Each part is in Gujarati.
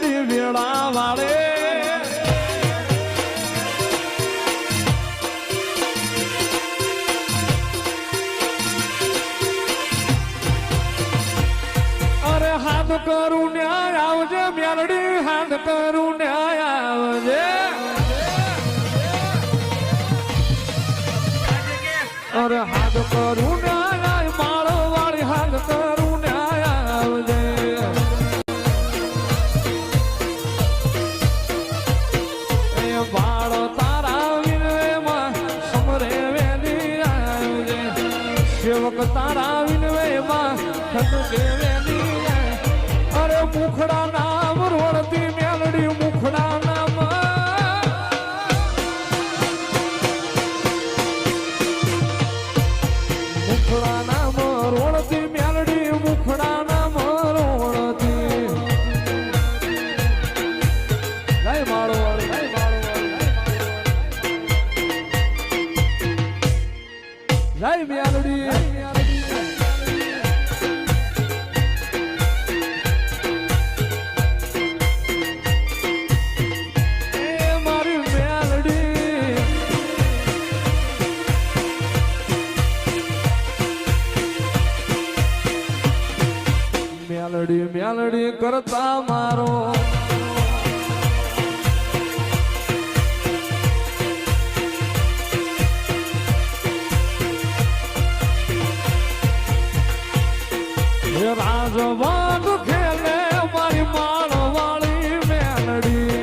મેલડી વેળા વાળે અરે હાથ કરું ન્યાય આવજે મેલડી હાથ કરું ન્યાય આવજે અરે હાથ કરું ન્યાય માળો વાળી હાથ કરું ન્યાય આવજે એ બાળો તારા વિનવેમાં સમરે વેલી આવજે સેવક તારા વિનવેમાં ખટકે વેલી અરે મુખડા નામ રોડતી મેલડી મુખડા નામ મુખડા નામ રોડતી મેલડી મુખડા નામ રોડતી જય માળો વાળી જય માળો વાળી જય મેલડી મેલડી મેલડી કરતા મારો રાજવાન ખેલે મારી માળ વાળી મેલડી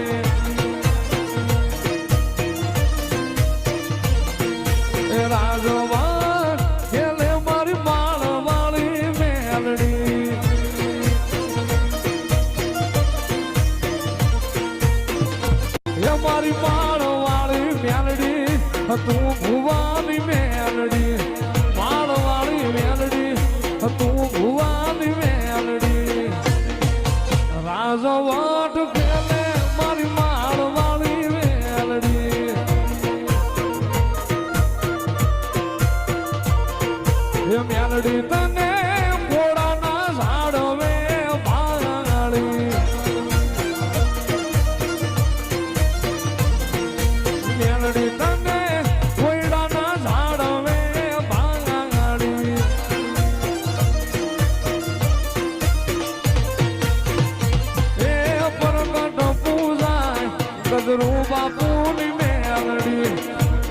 રાજવાન ખેલે મારી માળ વાળી મેલડી મારી માળ વાળી મેલડી તું ભુવાની મેલડી માળ વાળી મેલડી તું ભુવાની મેલડી રાજવાટ ખેલે મારી માળ વાળી મેલડી એ મેલડી તને ઘોડાના ઝાડવે ભાંગળી મેલડી તને ઘોડાના ઝાડવે ભાંગળી એ પરગટ પૂજાય ગદરૂ બાપુની મેલડી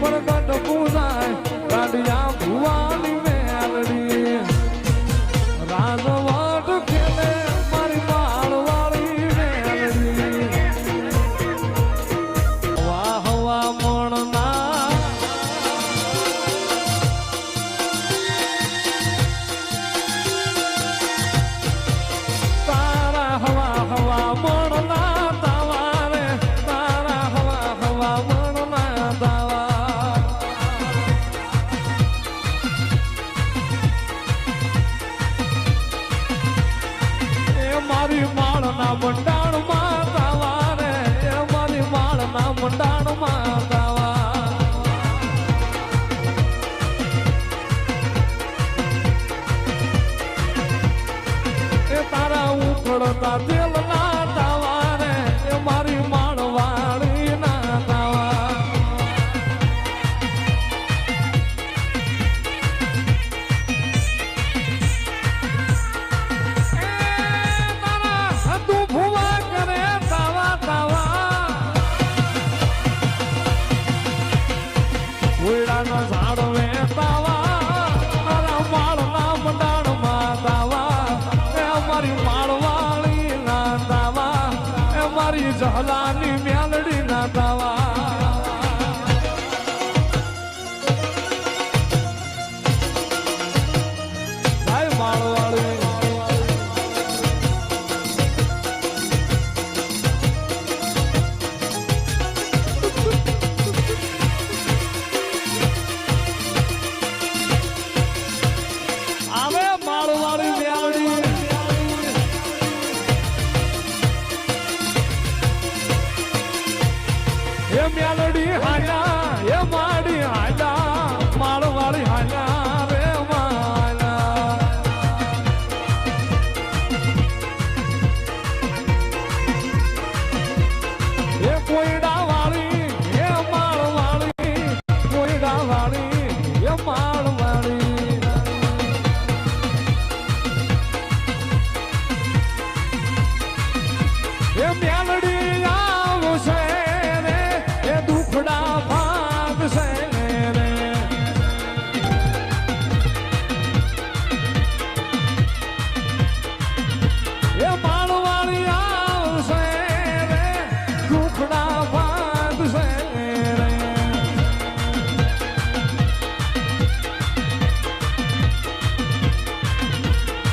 પરગટ પૂજાય કાઢિયા ભુવાની મેલડી રાજવાટ ખેલે મારી માળ વાળી મેલડી વાહ વાહ મણના તારા હવા હવા મણના તાવા રે તારા હવા હવા મણના તાવા એ મારી માળના મંડાણમાં તાવા રે એ મારી માળના મંડાણમાં તાવા એ તારા ઉખડતા તેલના તાવા રે એ મારી માળ વાળી ના તાવા તું ભુવા કરે તાવા તાવા ઉડાનો ઝાડવે તાવા મારા માળના મંડાણમાં તાવા એ મારી માળવાળી ના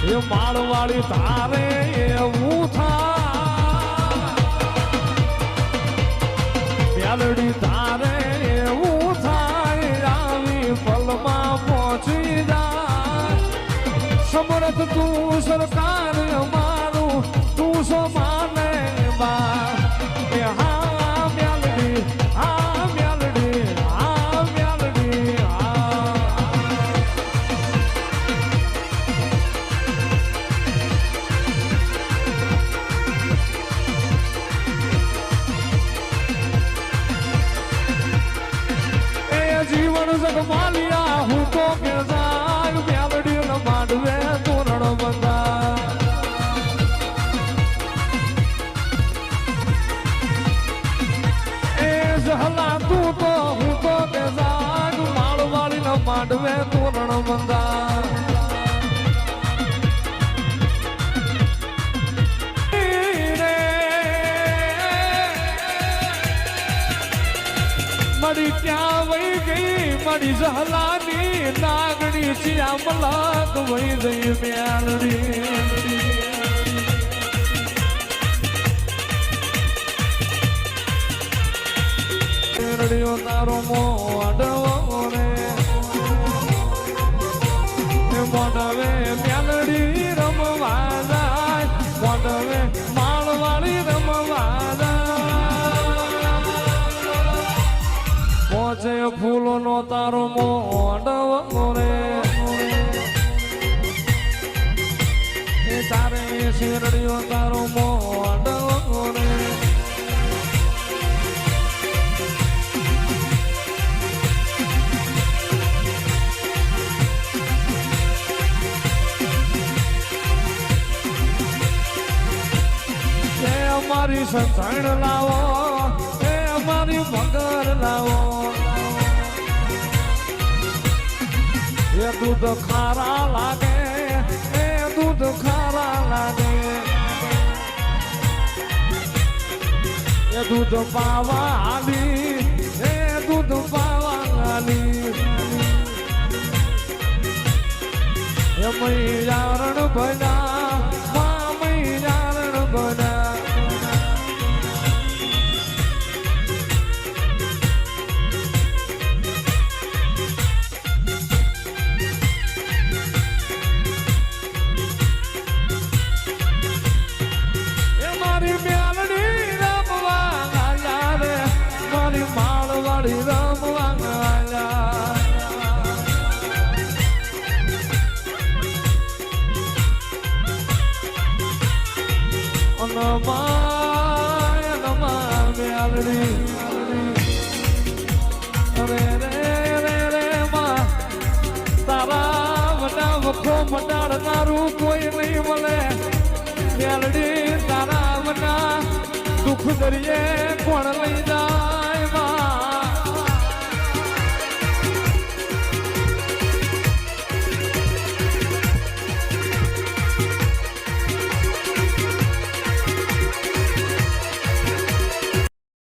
એ માળવાળી તારે એવું થાય મેલડી તારે એવું થાય આવી પલમાં પહોંચી જાય સમરથ તું સરકાર અમારું તું સો માને બા એ હા મેલડી હા મેલડી હા મેલડી હા જીવન જગમાલિયા હું તો કે જાય મેલડી ન માંડવે તોરણ બંધા એ જહલા તું તો હું તો કે જાય માળવાળી ન માંડવે તોરણ બંધા મળી ક્યાં વહી ગઈ મળી જહલાની નાગણી ચિયા મલક વહી ગઈ મેલડી મેલડીઓ તારો મોઢવો રે મોઢવે મેલડી રમવા જાય મોઢવે માળવાળી રમવા પહોંચે ફૂલો નો તારો મોઢવો રે તારે શેરડીઓ તારો મોઢવો રે અમારી સંતાણ લાવો એ અમારી મગર લાવો એ દૂધ ખારા લાગે એ દૂધ ખારા લાગે એ દૂધ પાવા આલી એ દૂધ પાવા આલી એ મૈયારણ બના મા મૈયારણ બના મટાડનારું કોઈ નહીં મળે મેલડી તારા મના દુઃખ દરિયે કોણ લઈ જાય